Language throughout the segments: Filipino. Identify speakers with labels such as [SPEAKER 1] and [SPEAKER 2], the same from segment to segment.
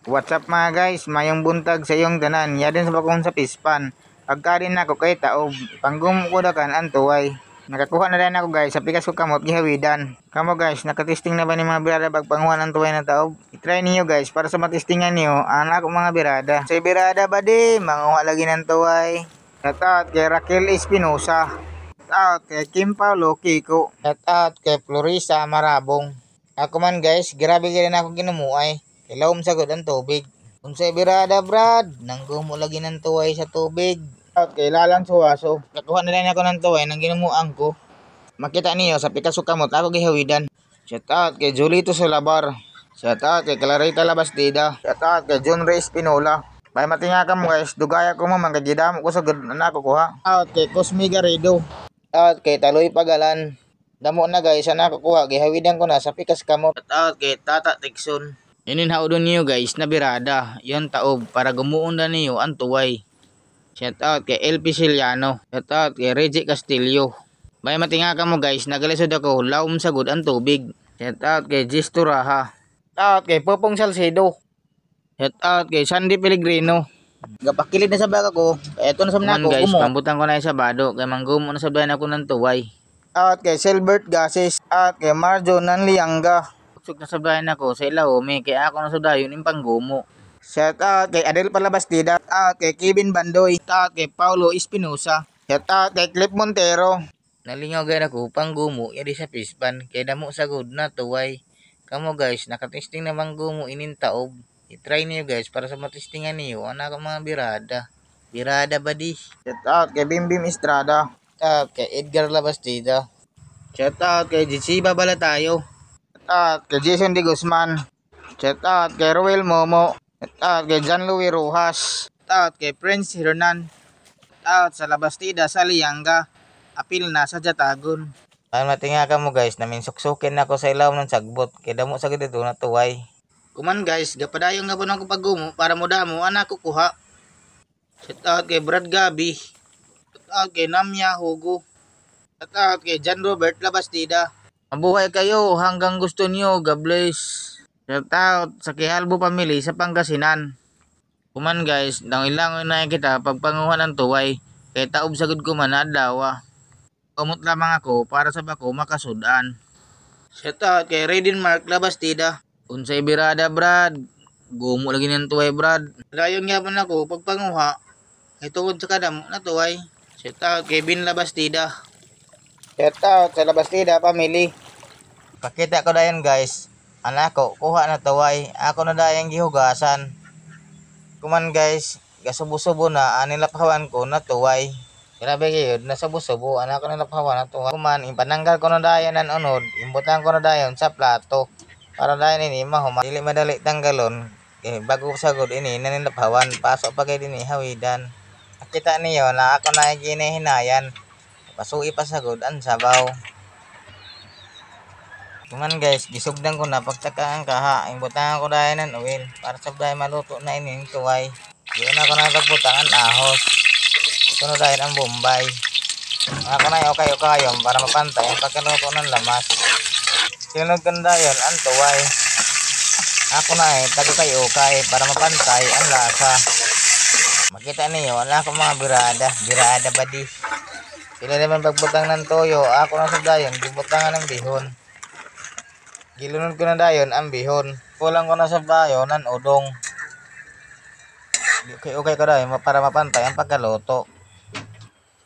[SPEAKER 1] What's up mga guys, mayong buntag sa iyong tanan. Yadin sa bakong sa pispan. Pagkarin na ako kay taob, panggum ko dakan antuway. Nakakuha na rin ako guys, sa pikas ko kamot gihawidan. Kamo guys, nakatesting na ba ni mga birada pagpanguhan ng tuway na taob? I-try niyo guys para sa matistingan niyo anak ko mga birada. Sa birada ba di, manguha lagi ng tuway. Shout out kay Raquel Espinosa. Shout out kay Kim Paulo Kiko. Shout out kay Florisa Marabong. Ako man guys, grabe rin ako ginumuay. Ilawom sagod ang tubig. Unsay birada brad, nanggumo lagi ng tuway sa tubig. Okay, lalang suwaso. Nakuha na rin ako ng tuway nang ginumuan ko. Makita niyo sa pikas ko kamot ako gihawidan. Shout out kay Julito Solabar. Shout out kay Clarita Labastida. Shout out kay John Ray Spinola. May matinga ka mo guys, dugaya ko mo manggagidamo ko sa na ako kuha. Out kay Cosme Garrido. Out kay Taloy Pagalan. Damo na guys, ana ko kuha gihawidan ko na sa pikas kamot. Shout out kay Tata Tikson. Ininhaudon niyo guys na birada, yon taob para gumuon na niyo ang tuway. Shout out kay LP Siliano. Shout out kay Reggie Castillo. May matinga ka mo guys, nagalisod ako, lawom sagod ang tubig. Shout out kay Gisto Raha. Shout out kay Popong Salcedo. Shout out kay Sandy Pellegrino. Gapakilid na sa baga ko, kaya ito na sa mga guys, pambutan ko na yung sabado, kaya manggumo na sabayan ako ng tuway. Shout out kay Silbert Gases. Shout out kay Marjo Nanlianga. Sug na sabayan ako sa Ilaome kaya ako na sudayon yung panggumo. Shout out kay Adel Palabastida. Shout out kay Kevin Bandoy. Shout out kay Paulo Espinosa. Shout out kay Clip Montero. Nalingaw gaya ako panggumo yadi sa pispan kay damo sagod na tuway. Kamo guys, nakatesting na manggumo inin taob. I-try niyo guys para sa matestingan niyo anak ko mga birada. Birada ba di? Shout out kay Bimbim Estrada. Shout out kay Edgar Labastida. Shout out kay Jitsiba Balatayo. Shout out kay Jason De Guzman. Shout out kay Roel Momo. Shout out kay John Louis Rojas. Shout out kay Prince Hernan. Shout out sa Labastida sa Lianga. Apil na sa Jatagon. Ay matinga ka mo guys, namin suksukin ako sa ilaw ng sagbot. Kaya damo sa gito na tuway. Kuman guys, gapadayong nga po ng paggumo para mo damo anak ko kuha. Shout out kay Brad Gabi. Shout out kay Namya Hugo. Shout out kay John Robert Labastida. Mabuhay kayo hanggang gusto niyo. God bless. Shout out sa Kihalbo family sa Pangasinan. Kuman guys, nang ilangoy na kita pagpanguhan ng tuway. Kaya taob sagod ko man adlaw. Kumot lamang ako para sa bako makasudan. Shout out kay Raiden Mark Labastida. Unsay birada brad. Gumo lagi ng tuway brad. Dayon nga man ako pagpanguha. Kay tungod sa kadamo na tuway. Shout out kay Bin Labastida. Shout out sa Labastida family. Pakita ko dayon guys. Anak ko, kuha na tuway. Ako na dayang gihugasan. Kuman guys, gasubo-subo na anilaphawan ko na tuway. Grabe kayo, nasubo-subo. Anak ko nilaphawan na tuway. Kuman, ipananggal ko na dayon ng unod. Imbutan ko na dayon sa plato. Para dayon ini mahuma. Dili madali tanggalon. Bago sagod ini nanilaphawan. Pasok pa kayo din hawidan. Nakita niyo na ako na ginihinayan. Pasui pa sagod ang sabaw. Kuman guys, gisugdan ko na pagtakaan kaha. Imbutangan ko dahil ng oil para sabay maluto na ini tuway. Yun ako na pagbutangan ahos. Ito na dahil ang bombay. Ako na yung okay-okay para mapantay ang pagkaluto ng lamas. Sinunod ko na dahil ang tuway. Ako na tagakay-okay para mapantay ang lasa. Makita niyo, wala akong mga birada. Birada ba di? Sila naman pagbutang ng toyo. Ako na sa dayon, gibutangan ng bihon. Gilunod ko na dayon ang bihon. Kulang ko na sa bayo ng udong. Okay ko dayon para mapantay ang pagkaluto.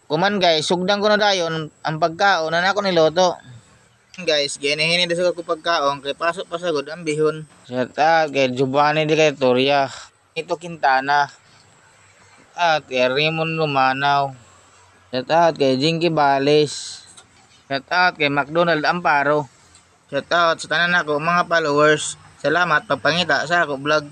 [SPEAKER 1] Kuman guys, sugdan ko na dayon ang pagkaon na ako niluto. Guys, ginihin na sa ko pagkaon kay pasok pa sagod ang bihon. Shout out kay Giovanni de Catoria. Ito Quintana. At kay Raymond Lumanaw. Shout out kay Jinky Bales. Shout out kay McDonald Amparo. Shout out sa tanan ako mga followers. Salamat pagpangita sa ako vlog.